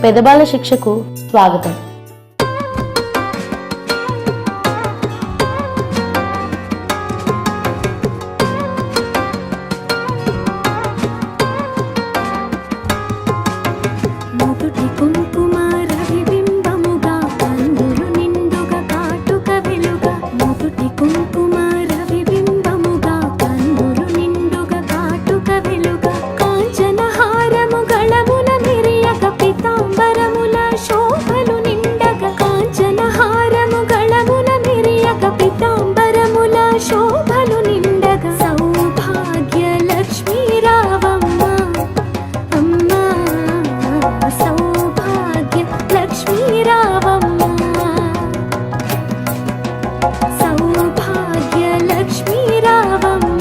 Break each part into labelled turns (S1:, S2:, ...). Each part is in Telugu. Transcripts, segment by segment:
S1: పెదబాల శిక్షకు స్వాగతం.
S2: సౌభాగ్య లక్ష్మీ రావమ్మ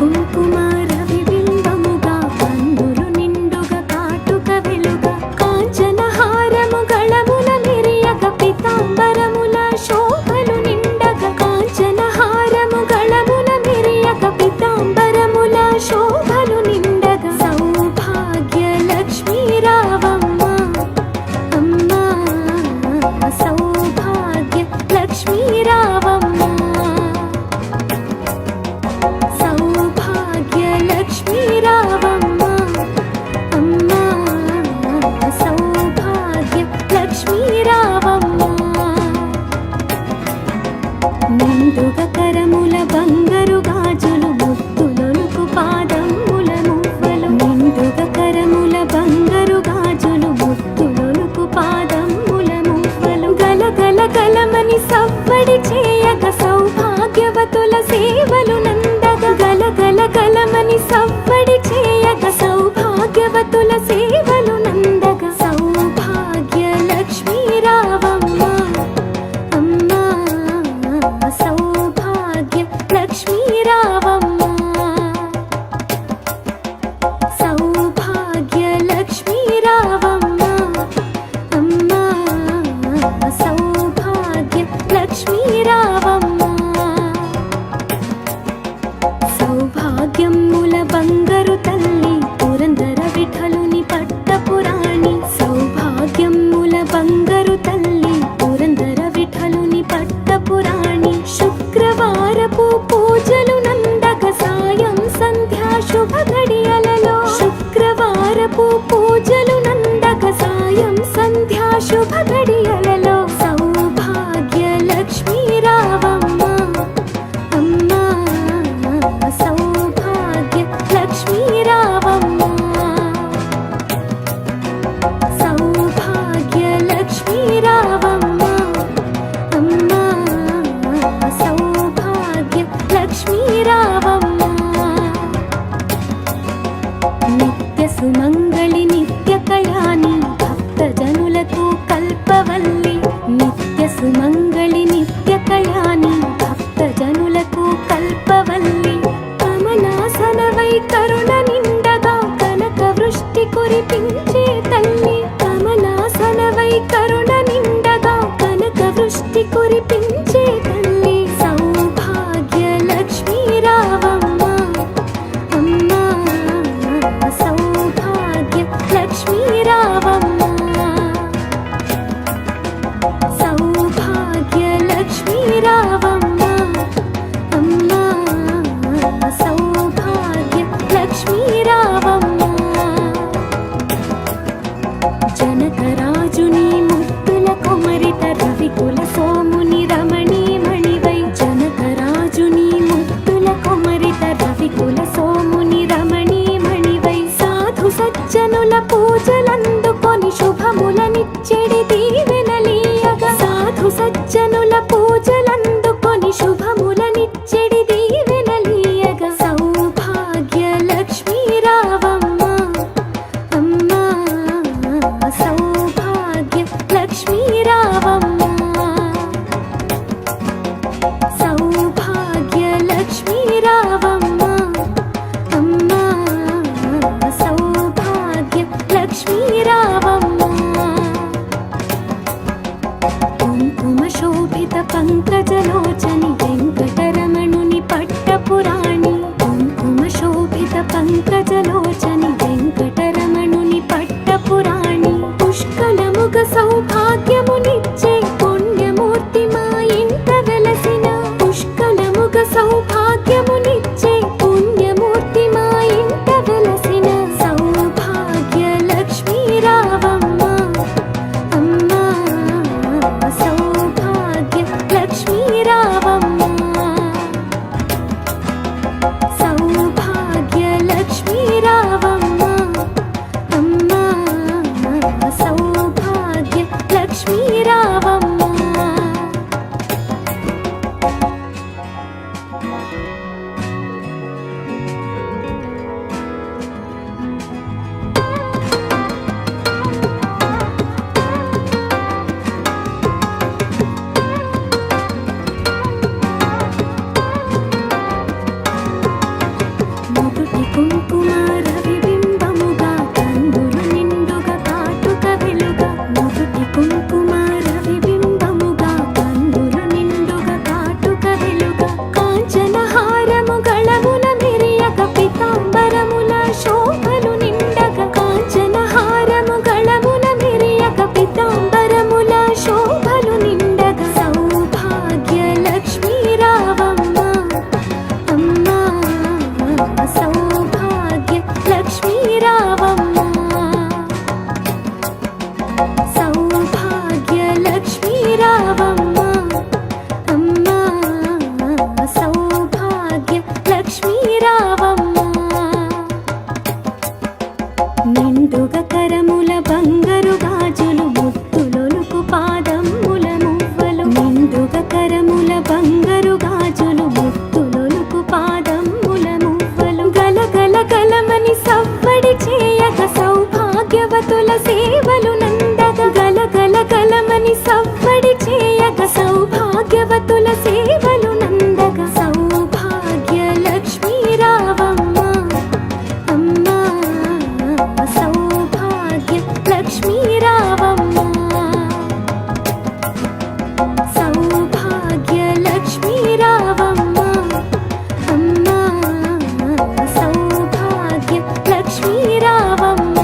S2: కుంకుమ రవి బింబముగా కన్నులు నిండుగా కాటుక వెలుగా కాంచన హారము గళముల మెరియగ పీతాంబరముల శోభలు నిండగ కాంచన హారము గళముల మెరియగ పీతాంబరముల శోభలు నిండగ సౌభాగ్య లక్ష్మీ రావమ్మ అమ్మా సౌభాగ్య లక్ష్మీ రావమ్మ సౌభాగ్య లక్ష్మీ రావమ్మ అమ్మా సౌభాగ్య లక్ష్మీ రావమ్మ నిండుగా కరముల బంగారు గాజులు ముత్తులొలుకు పాదముల మువ్వలు నిండుగా కరముల బంగారు గాజులు ముత్తులొలుకు పాదముల మువ్వలు గల గల గలమని సవ్వడి చేయగ సౌభాగ్యవతుల సేవలు నందగ గల గల గలమని సవ్వడి చేయగ సౌభాగ్యవతుల సేవలు నందగ సౌభాగ్య లక్ష్మీ రావమ్మ అమ్మా సౌభాగ్య లక్ష్మీ రావమ్మ సౌభాగ్య లక్ష్మీ రావమ్మ అమ్మా సౌభాగ్య లక్ష్మీ రావమ్మ సౌభాగ్యముల బంగారు తల్లి పురందర విఠలుని పట్టపురాణి సౌభాగ్యముల బంగారు తల్లి పురందర విఠలుని పట్టపురాణి శుక్రవారపు పూజలు నందక సాయం సంధ్యా శుభ గడియలలో శుక్రవారపు పూజలు నందక సాయం సంధ్యా శుభ గడియలలో సౌభాగ్య లక్ష్మీ రావమ్మ అమ్మా సౌభాగ్య లక్ష్మీ రావమ్మ సౌభాగ్య లక్ష్మీ రావమ్మ అమ్మా సౌభాగ్య లక్ష్మీ రావమ్మ నిత్య సుమంగళి నిత్య కళ్యాణి భక్త జనులకు కల్పవల్లి నిత్య సుమంగళి నిత్య కళ్యాణి భక్త జనులకు కల్పవల్లి కమలాసనవై కరుణ నిండగా కనక వృష్టి కురిపించే తల్లి కమలాసనవై కరుణ నిండగా కనక వృష్టి కురిపించే తల్లి సౌభాగ్య లక్ష్మీ రావమ్మ అమ్మా సౌభాగ్య లక్ష్మీ రావమ్మ సౌభాగ్య లక్ష్మీ రావమ్మ అమ్మా సౌభాగ్య లక్ష్మీ రావమ్మ జనకరాజుని రావమ్మ నిండుగా కరముల బంగారు గాజులు ముత్తులొలుకు పాదముల మువ్వలు నిండుగా కరముల బంగారు గాజులు ముత్తులొలుకు పాదముల మువ్వలు గలగల గలమని సవ్వడి చేయగ సౌభాగ్యవతుల సేవలు నందగ గలగల గలమని సవ్వడి చేయగ సౌభాగ్యవతుల సేవలు నందగ సౌభాగ్య లక్ష్మీ రావమ్మ అమ్మా సౌభాగ్య లక్ష్మీ రావమ్మ సౌభాగ్య లక్ష్మీ రావమ్మ అమ్మా సౌభాగ్య లక్ష్మీ రావమ్మ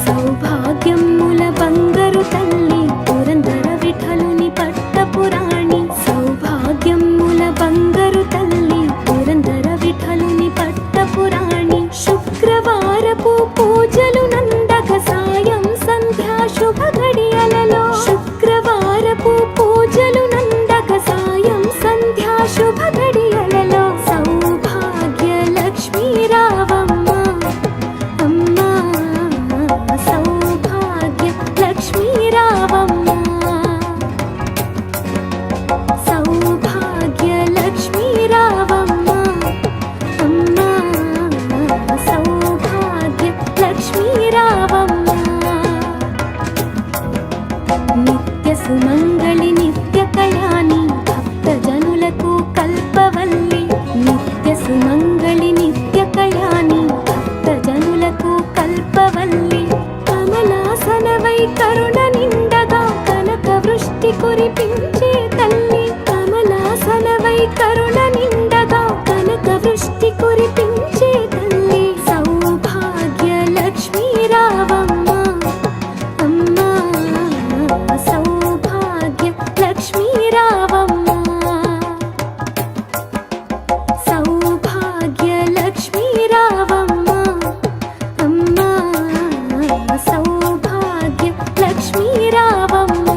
S2: సౌభాగ్యముల బంగారు తల్లి పురందర విఠలుని పట్టపురాణి సౌభాగ్యముల బంగారు తల్లి పురందర విఠలుని పట్టపురాణి శుక్రవారపు పూజలు నందక సాయం సంధ్యా శుభ గడియలలో శుక్రవారపు పూజలు నందక సాయం సంధ్యా శుభ గడియలలో సౌభాగ్య లక్ష్మీ రావమ్మ అమ్మా సౌభాగ్య లక్ష్మీ రావమ్మ సౌభాగ్య లక్ష్మీ రావమ్మ అమ్మా సౌభాగ్య లక్ష్మీ రావమ్మ నిత్య సుమంగళి నిత్య కళ్యాణి భక్త జనులకు కల్పవల్లి నిత్య సుమంగళి నిత్య కళ్యాణి భక్త జనులకు కల్పవల్లి కమలాసనవై కరుణ నిండగా కనక వృష్టి కురిపించే తల్లి కమలాసనవై కరుణ నిండగా కనక వృష్టి కురిపించే తల్లి సౌభాగ్య లక్ష్మీ రావమ్మ అమ్మా సౌభాగ్య లక్ష్మీ రావమ్మ సౌభాగ్య లక్ష్మీ రావమ్మ అమ్మా సౌభాగ్య లక్ష్మీ రావమ్మ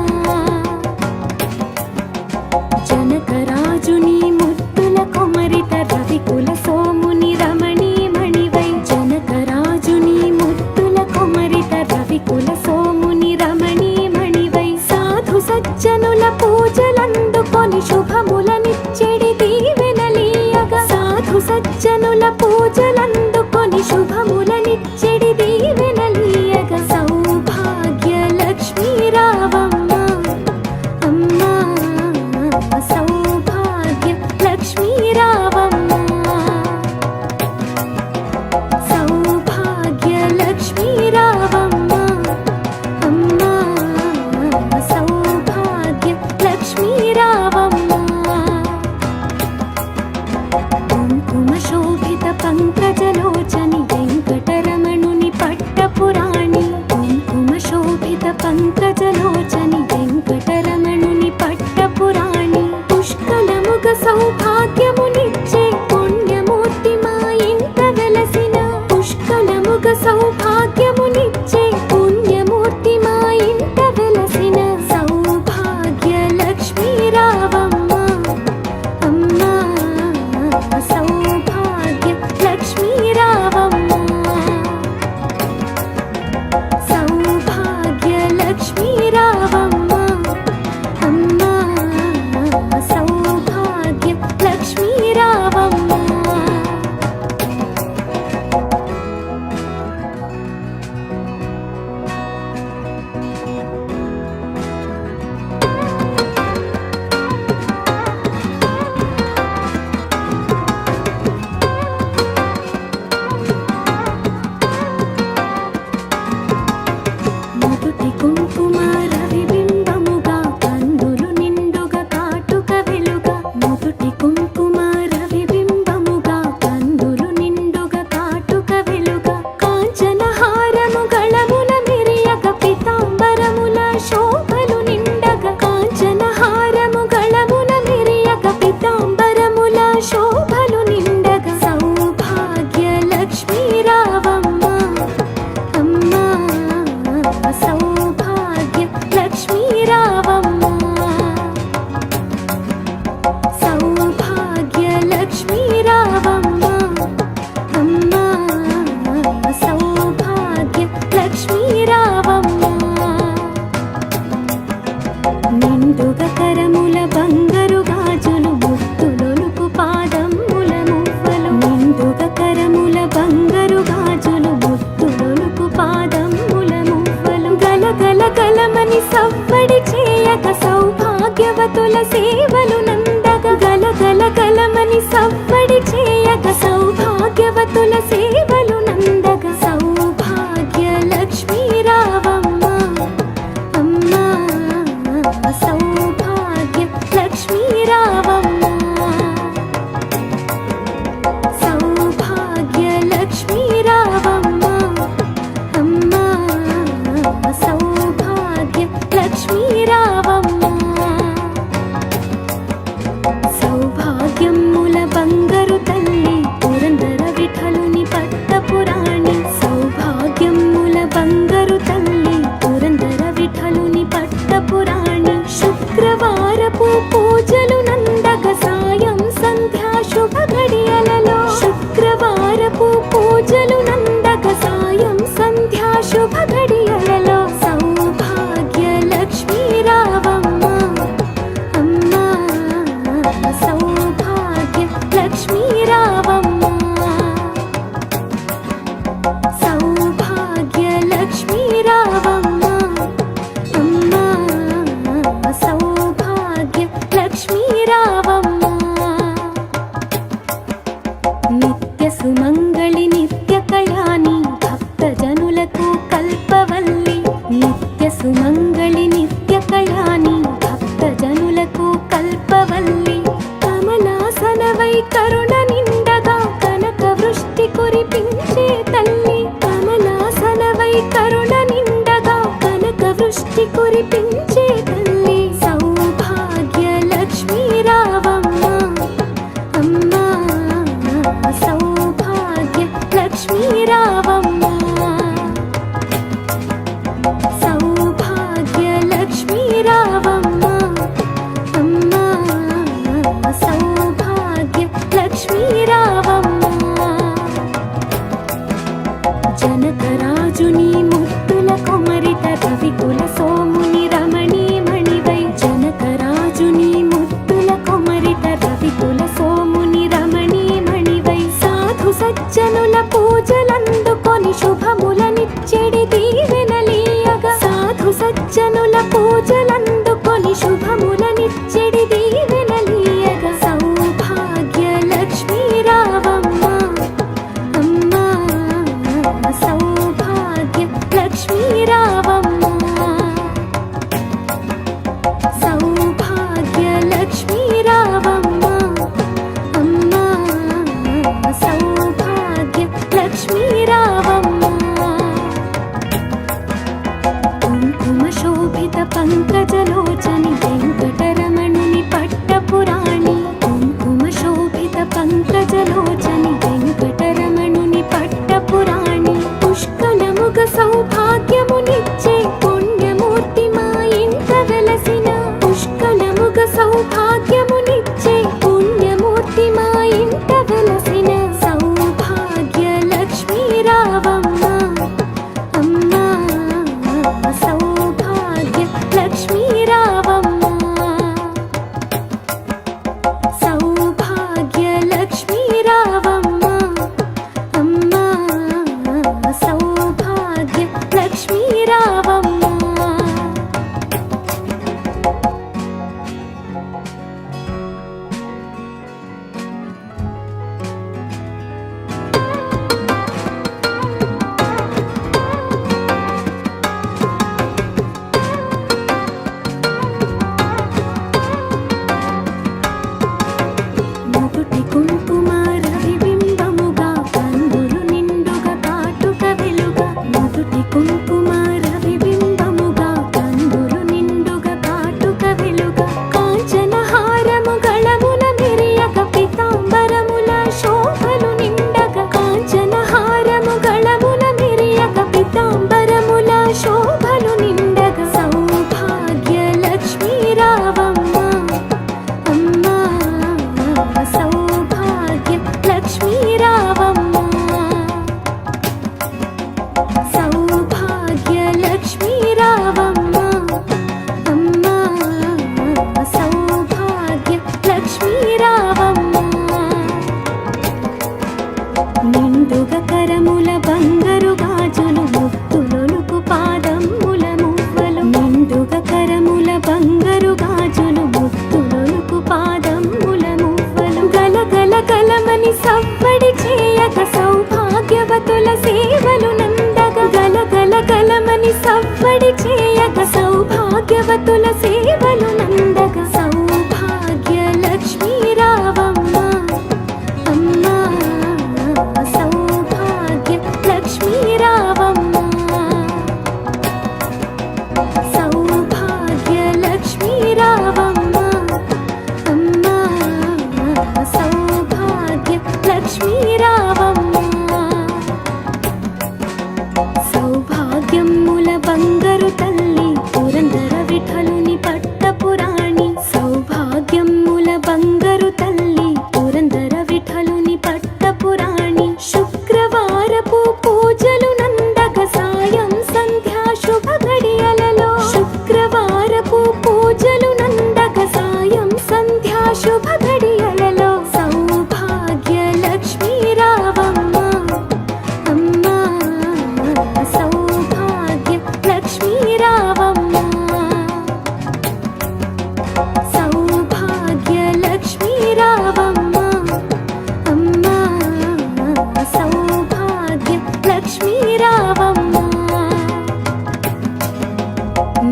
S2: జనకరాజుని ముద్దుల కొమరిత రవికుల సోముని రమణీ మణివై జనకరాజుని ముద్దుల కొమరిత రవికుల సోముని రమణీ మణివై సాధు సజ్జనుల పూజలందుకొని శుభములనిచ్చెడి దీవెనలీయగా సాధు సజ్జనుల పూజలందుకొని శుభములనిచ్చెడి దీవెనలీయగా సౌభాగ్య లక్ష్మీ రావమ్మ అమ్మా సౌభాగ్య లక్ష్మీ రావమ్మ సౌభాగ్య లక్ష్మీ రావమ్మ అమ్మా సౌభాగ్య లక్ష్మీ రావమ్మ కుంకుమ శోభిత పంకజలోచని వెంకటరమణుని పట్టపురాణి కుంకుమ శోభిత పంకజలోచని వెంకటరమణుని పట్టపురాణి పుష్కలముగ సౌభాగ్యమునిచ్చే పుణ్యమూర్తి మా ఇంట వెలసిన పుష్కలముగ సౌభాగ్యమునిచ్చే పుణ్యమూర్తి మా ఇంట వెలసిన సౌభాగ్య లక్ష్మీ రావమ్మ అమ్మా సౌభాగ్య లక్ష్మీ రావమ్మ సౌభాగ్య లక్ష్మీ రావమ్మ అమ్మా సౌభాగ్య లక్ష్మీ రావమ్మ నుదుటి కుంకుమ రవిబింబముగా కన్నులు నిండుగా కాటుక వెలుగా నుదుటి కుంకుమ రవిబింబముగా భాగ్యవతుల సేవలు నందగ గల గల గలమని సవ్వడి చేయగ సౌభాగ్యవతుల సేవలు నందగ సౌభాగ్య లక్ష్మీ రావమ్మ అమ్మా సౌభాగ్య లక్ష్మీ రావమ్మ సౌభాగ్య లక్ష్మీ రావమ్మ అమ్మా సౌభాగ్య లక్ష్మీ రావమ్మ సౌభాగ్యముల బంగారు తల్లి పురందర విఠలుని పట్టపురాణి సౌభాగ్యముల బంగారు తల్లి పురందర విఠలుని పట్టపురాణి శుక్రవారపు పూజలు నందగ సాయం సంధ్యా శుభ గడియలలో శుక్రవారపు పూజలు నందగ సాయం సంధ్యా శుభ గడియలలో సౌభాగ్య లక్ష్మీ రావమ్మ అమ్మా సౌభాగ్య లక్ష్మీ రావమ్మ సౌభాగ్య లక్ష్మీ రావమ్మ అమ్మా సౌభాగ్య లక్ష్మీ రావమ్మ నిత్య సుమంగళి నిత్య కళ్యాణి భక్త జనులకు కల్పవల్లి నిత్య సుమంగళి నిత్య కళ్యాణి భక్త జనులకు కల్పవల్లి కమలాసనవై కరుణ నిండగా కనక వృష్టి కురిపించే తల్లి కమలాసనవై కరుణ నిండగా కనక వృష్టి కురిపించే తల్లి సౌభాగ్య లక్ష్మీ రావమ్మ అమ్మా సౌభాగ్య లక్ష్మీ రావమ్మ సౌభాగ్య లక్ష్మీ రావమ్మ అమ్మా సౌభాగ్య లక్ష్మీ రావమ్మ జనకరాజుని ముత్తుల కొమరిట రవికుల సోముని రమణీ మణివై జనకరాజుని ముత్తుల కొమరిట రవికుల సోముని రమణీ మణివై సాధు సజ్జనుల పూజలందుకొని శుభములనిచ్చెడి దీవెనలీయగా సాధు సజ్జనుల పూజలందుకొని శుభములనిచ్చెడి దీవెనలీయగా సౌభాగ్య లక్ష్మీ రావమ్మ అమ్మా సౌభాగ్య లక్ష్మీ రావమ్మ సౌభాగ్య లక్ష్మీ రావమ్మ అమ్మా సౌభాగ్య లక్ష్మీ రావమ్మ కుంకుమ శోభిత పంకజలోచని వెంకటరమణుని పట్టపురాణి కుంకుమ శోభిత పంకజలోచని వెంకటరమణుని పట్టపురాణి పుష్కలముగ సౌభాగ్యమునిచ్చే పుణ్యమూర్తి మా ఇంట వెలసిన పుష్కలముగ సౌభాగ్యమునిచ్చే పుణ్యమూర్తి మా ఇంట వెలసిన సౌభాగ్య లక్ష్మీ రావమ్మ అమ్మా సౌభాగ్య లక్ష్మీ రావమ్మ సౌభాగ్య లక్ష్మీ రావమ్మ లక్ష్మీ రావమ్మ సౌభాగ్యముల బంగారు తల్లి పురందర విఠలుని పట్టపురాణి సౌభాగ్యముల బంగారు తల్లి పురందర విఠలుని పట్టపురాణి శుక్రవారపు పూజలు నందక సాయం సంధ్యా శుభ గడియలలో శుక్రవారపు పూజలు నందక సాయం సంధ్యా శుభ గడియలలో సౌభాగ్య లక్ష్మీ రావమ్మ అమ్మా సౌభాగ్య లక్ష్మీ రావమ్మ సౌభాగ్య లక్ష్మీ రావమ్మ అమ్మా సౌభాగ్య లక్ష్మీ రావమ్మ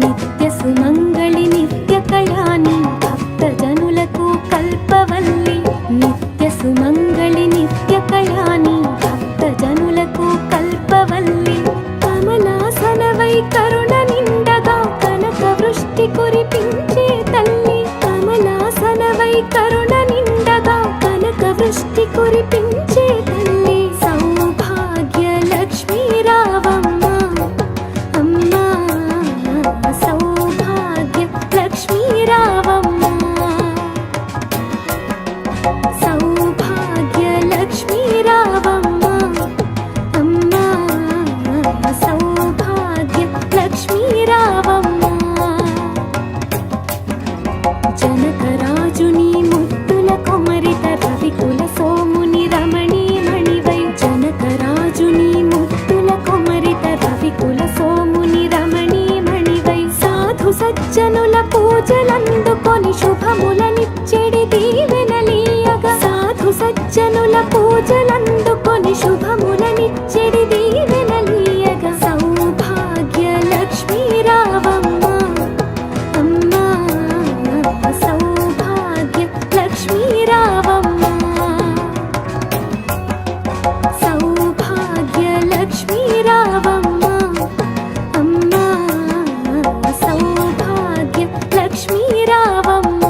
S2: నిత్య సుమంగళి నిత్య కళ్యాణి భక్త జనులకు కల్పవల్లి నిత్య సుమంగళి నిత్య కళ్యాణి భక్త జనులకు కల్పవల్లి కమలాసనవై కరుణ నిండగా కనక వృష్టి కురిపించే తల్లి కమలాసనవై కరుణ నిండగా కనక వృష్టి కురిపించే తల్లి సౌభాగ్య లక్ష్మీ రావమ్మ అమ్మా సౌభాగ్య లక్ష్మీ రావమ్మ సౌభాగ్య లక్ష్మీ రావమ్మ అమ్మా సౌభాగ్య లక్ష్మీ రావమ్మ జనకరాజుని ముద్దుల కొమరిత రవికుల సోముని రమణీ మణివై జనకరాజుని ముద్దుల కొమరిత రవికుల సోముని రమణీ మణివై సాధు సజ్జనుల పూజలందుకొని శుభములనిచ్చెడి దీవెనలీయగా సాధు సజ్జనుల పూజలందుకొని శుభములనిచ్చెడి దీవెనలీయగా సౌభాగ్య లక్ష్మీ రావమ్మ అమ్మా సౌభాగ్య లక్ష్మీ రావమ్మ సౌభాగ్య లక్ష్మీ రావమ్మ అమ్మా సౌభాగ్య లక్ష్మీ రావమ్మ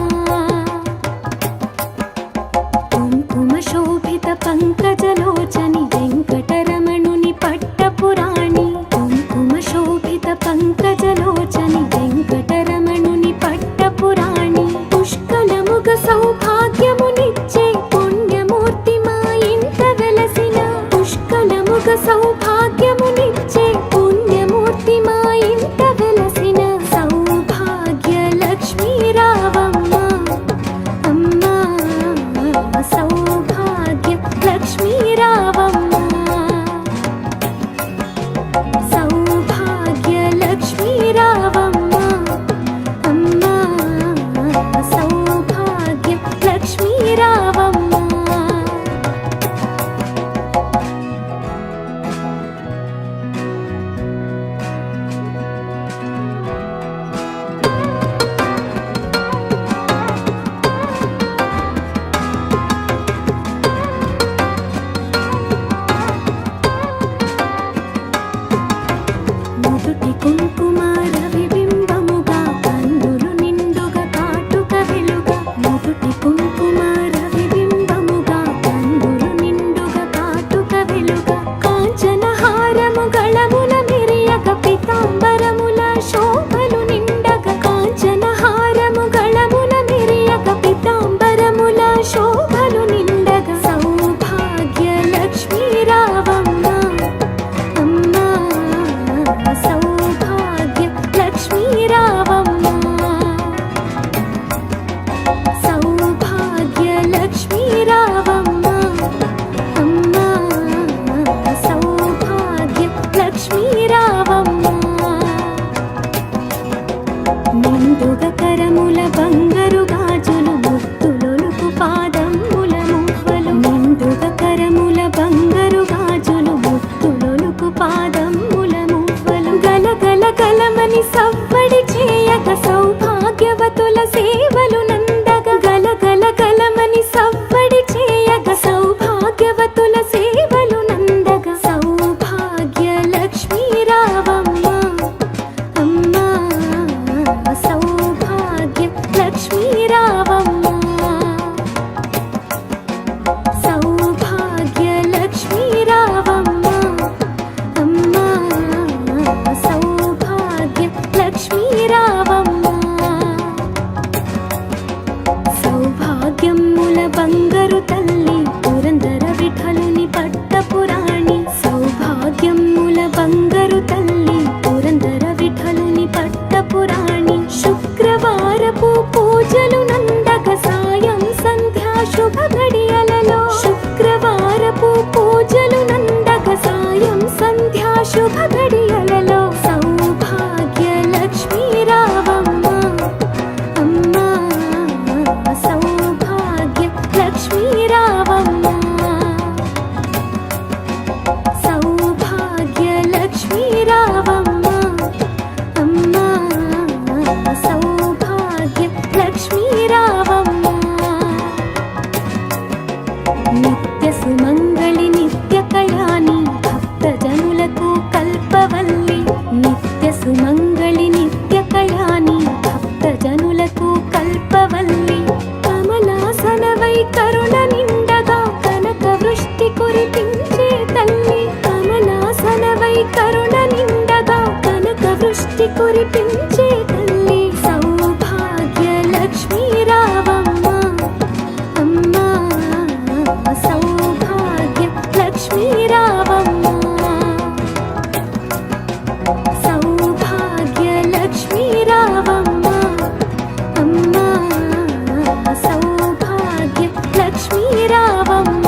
S2: కుంకుమ శోభిత పంకజలోచని వెంకటరమణుని పట్టపురాణి కుంకుమ శోభిత పంకజలోచని వెంకటరమణుని పట్టపురాణి పుష్కలముగ సౌభాగ్యమునిచ్చే పుణ్యమూర్తి మా ఇంట వెలసిన పుష్కలముగ సౌభాగ్యమునిచ్చే పుణ్యమూర్తి మా ఇంట వెలసిన సౌభాగ్య లక్ష్మీ రావమ్మ అమ్మా సౌభాగ్య లక్ష్మీ రావమ్మ సౌభాగ్య లక్ష్మీ రావమ్మ అమ్మా సౌభాగ్య లక్ష్మీ రావమ్మ నుదుటి కుంకుమ రవిబింబముగా కన్నులు నిండుగా కాటుక వెలుగా నుదుటి కుంకుమ రవిబింబముగా కన్నులు నిండుగా కాటుక వెలుగా కాంచన హారము గళముల మిరియగ పీతాంబరముల శోభలు నిండగా కాంచన హారము గళముల మిరియగ పీతాంబరముల శోభలు నిండగా సౌభాగ్య లక్ష్మీ రావమ్మ అమ్మా సౌభాగ్య లక్ష్మీ రావమ్మ సౌభాగ్య లక్ష్మీ రావమ్మ అమ్మా సౌభాగ్య లక్ష్మీ రావమ్మ నిండుగ కరముల బంగారు గాజులు ముద్దులొలుకు పాదముల మువ్వలు నిండుగ కరముల బంగారు గాజులు ముద్దులొలుకు పాదముల మువ్వలు గలగల గలమని సవ్వడి చేయక సౌభాగ్యవతుల సేవలు నందగ గలగల గలమని సవ్వడి చేయక సౌభాగ్యవతుల సేవలు నందగ సౌభాగ్య లక్ష్మీ రావమ్మ అమ్మా సౌభాగ్య లక్ష్మీ రావమ్మ సౌభాగ్య నిత్య సుమంగళి నిత్య కళ్యాణి భక్త జనులకు కల్పవల్లి నిత్య సుమంగళి నిత్య కళ్యాణి భక్త జనులకు కల్పవల్లి కమలాసనవై కరుణ నిండగా కనక వృష్టి కురిపించే తల్లి కమలాసనవై కరుణ నిండగా కనక వృష్టి కురిపించే తల్లి సౌభాగ్య లక్ష్మీ రావమ్మ అమ్మా సౌభాగ్య లక్ష్మీ రావమ్మ సౌభాగ్య లక్ష్మీ రావమ్మ అమ్మా సౌభాగ్య లక్ష్మీ రావమ్మ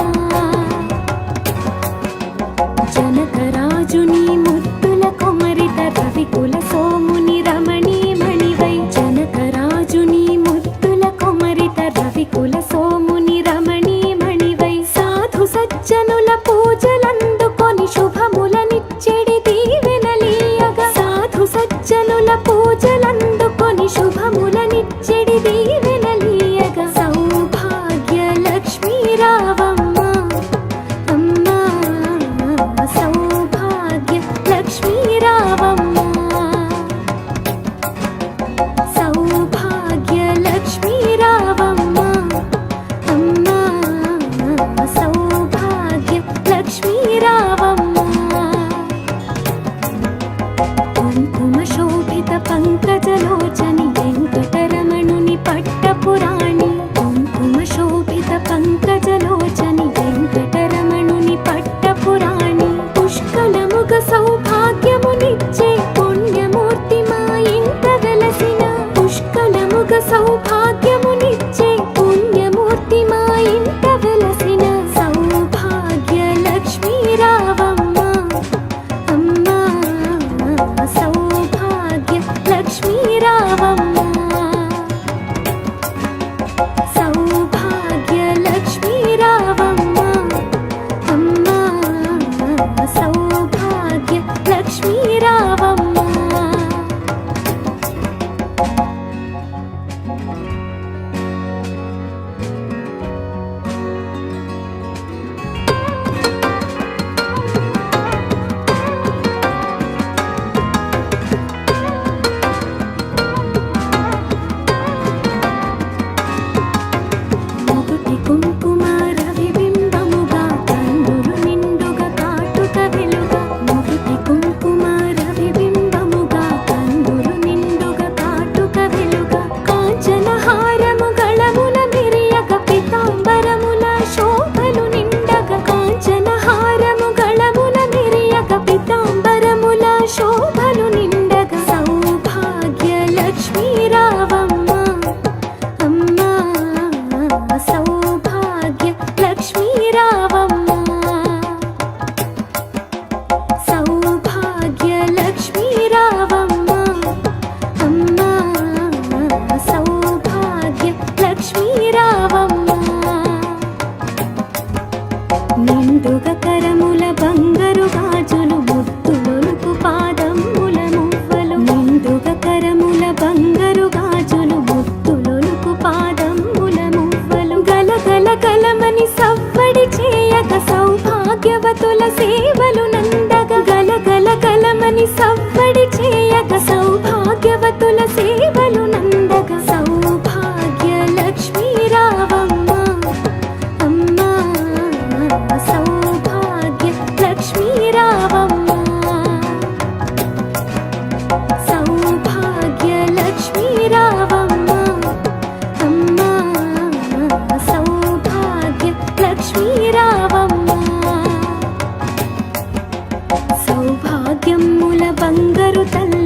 S2: జనకరాజుని ముద్దుల కుమరిత రవికుల సోముని రమణీ మణివై జనకరాజుని ముద్దుల కుమరిత రవికుల సోముని రమణీ మణివై సాధు సజ్జనుల పూజలందుకొని శుభములనిచ్చెడి దీవెనలీయగా సాధు సజ్జనుల పూజలందుకొని శుభములనిచ్చెడి దీవెనలీయగా సౌభాగ్య లక్ష్మీ రావమ్మ అమ్మా సౌభాగ్య లక్ష్మీ రావమ్మ సౌభాగ్య లక్ష్మీ రావమ్మ అమ్మా సౌభాగ్య లక్ష్మీ రావమ్మ కుంకుమ శోభిత పంకజలోచని వెంకటరమణుని పట్టపురాణి కుంకుమ శోభిత పంకజలోచని వెంకటరమణుని పట్టపురాణి పుష్కలముగ సౌభాగ్యమునిచ్చే పుణ్యమూర్తి మా ఇంట వెలసిన పుష్కలముగ సౌభాగ్యమునిచ్చే పుణ్యమూర్తి మా ఇంట వెలసిన సౌభాగ్య లక్ష్మీ రావమ్మ అమ్మా సౌభాగ్య లక్ష్మీ రావమ్మ సౌభాగ్య లక్ష్మీ రావమ్మ అమ్మా సౌభాగ్య లక్ష్మీ రావమ్మ మొదటి కుంకుమ రవిబింబముగా కన్నులు నిండుగా కాటుక వెలుగా మొదటి కుంకుమ రవిబింబముగా కన్నులు నిండుగా కాటుక వెలుగా కాంచన హారము గళమున మిరియగ పితాంబరముల శోభలు నిండగా కాంచన హారము గళమున మిరియగ పితాంబరముల శోభలు నిండగా సౌభాగ్య లక్ష్మీ రావమ్మ అమ్మా సౌభాగ్య లక్ష్మీ రావమ్మ సౌభాగ్య లక్ష్మీ రావమ్మ అమ్మా సౌభాగ్య లక్ష్మీ రావమ్మ నిండుగ కరముల బంగారు గాజులు ముద్దులొలుకు పాదముల మువ్వలు నిండుగ కరముల బంగారు గాజులు ముద్దులొలుకు పాదముల మువ్వలు గలగల గలమని సవ్వడి చేయక సౌభాగ్యవతుల సేవలు నందగ గలగల గలమని సవ్వడి చేయక సౌభాగ్యవతుల సేవలు నందగ సౌభాగ్య లక్ష్మీ రావమ్మ అమ్మా సౌభాగ్య లక్ష్మీ రావమ్మ సౌభాగ్య లక్ష్మీ రావమ్మ అమ్మా సౌభాగ్య లక్ష్మీ రావమ్మ సౌభాగ్యముల బంగారు తల్లి